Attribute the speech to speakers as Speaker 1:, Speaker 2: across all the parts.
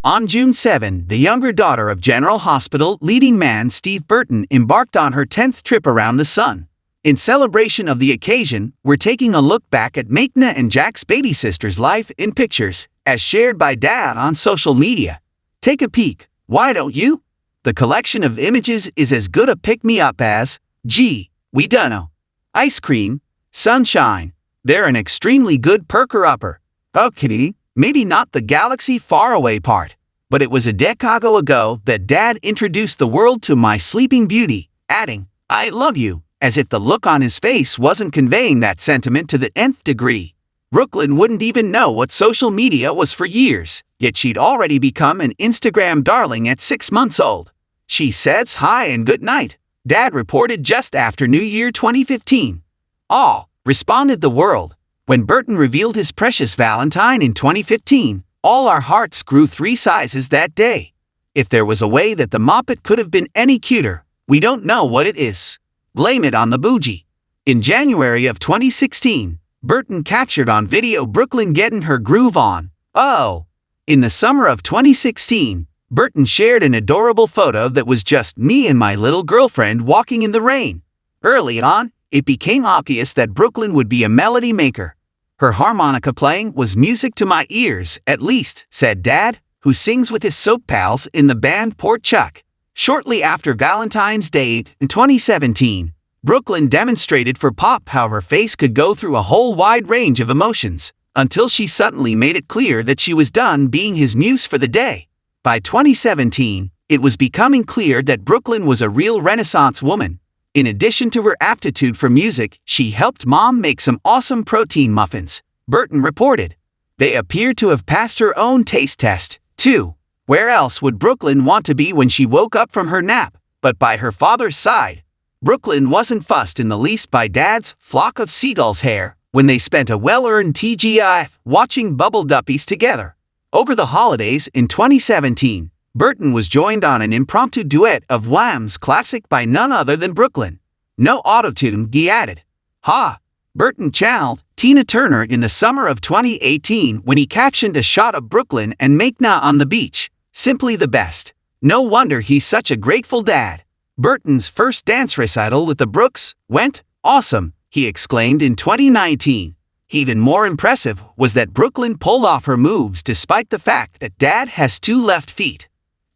Speaker 1: On June 7, the younger daughter of General Hospital leading man Steve Burton embarked on her 10th trip around the sun. In celebration of the occasion, we're taking a look back at Maikna and Jack's baby sister's life in pictures, as shared by Dad on social media. Take a peek, why don't you? The collection of images is as good a pick-me-up as, gee, we dunno. Ice cream, sunshine, they're an extremely good perker-upper. Okay, maybe not the galaxy far-away part, but it was a decade ago that Dad introduced the world to my sleeping beauty, adding, I love you, as if the look on his face wasn't conveying that sentiment to the nth degree. Brooklyn wouldn't even know what social media was for years, yet she'd already become an Instagram darling at 6 months old. She says hi and good night, Dad reported just after New Year 2015. Aw, responded the world. When Burton revealed his precious Valentine in 2015, all our hearts grew 3 sizes that day. If there was a way that the Moppet could have been any cuter, we don't know what it is. Blame it on the bougie. In January of 2016, Burton captured on video Brooklyn getting her groove on. Oh! In the summer of 2016, Burton shared an adorable photo that was just me and my little girlfriend walking in the rain. Early on, it became obvious that Brooklyn would be a melody maker. Her harmonica playing was music to my ears, at least, said Dad, who sings with his soap pals in the band Port Chuck. Shortly after Valentine's Day in 2017, Brooklyn demonstrated for Pop how her face could go through a whole wide range of emotions, until she suddenly made it clear that she was done being his muse for the day. By 2017, it was becoming clear that Brooklyn was a real Renaissance woman. In addition to her aptitude for music, she helped Mom make some awesome protein muffins, Burton reported. They appeared to have passed her own taste test, too. Where else would Brooklyn want to be when she woke up from her nap, but by her father's side? Brooklyn wasn't fussed in the least by Dad's flock of seagulls' hair when they spent a well-earned TGIF watching Bubble Duppies together. Over the holidays in 2017, Burton was joined on an impromptu duet of Wham's classic by none other than Brooklyn. No autotune, he added. Ha! Burton channeled Tina Turner in the summer of 2018 when he captioned a shot of Brooklyn and Maikna on the beach. Simply the best. No wonder he's such a grateful dad. Burton's first dance recital with the Brooks went awesome, he exclaimed in 2019. Even more impressive was that Brooklyn pulled off her moves despite the fact that Dad has 2 left feet.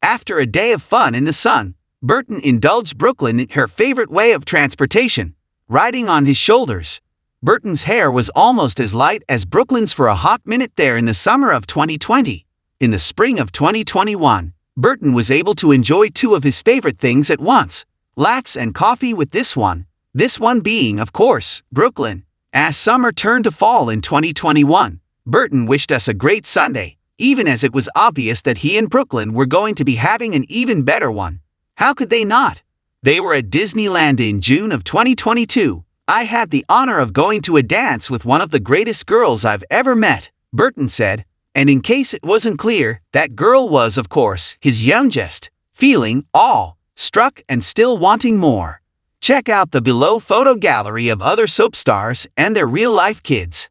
Speaker 1: After a day of fun in the sun, Burton indulged Brooklyn in her favorite way of transportation, riding on his shoulders. Burton's hair was almost as light as Brooklyn's for a hot minute there in the summer of 2020. In the spring of 2021, Burton was able to enjoy 2 of his favorite things at once, lax and coffee with this one being, of course, Brooklyn. As summer turned to fall in 2021, Burton wished us a great Sunday, even as it was obvious that he and Brooklyn were going to be having an even better one. How could they not? They were at Disneyland in June of 2022. I had the honor of going to a dance with one of the greatest girls I've ever met, Burton said. And in case it wasn't clear, that girl was, of course, his youngest, feeling awe-struck and still wanting more. Check out the below photo gallery of other soap stars and their real-life kids.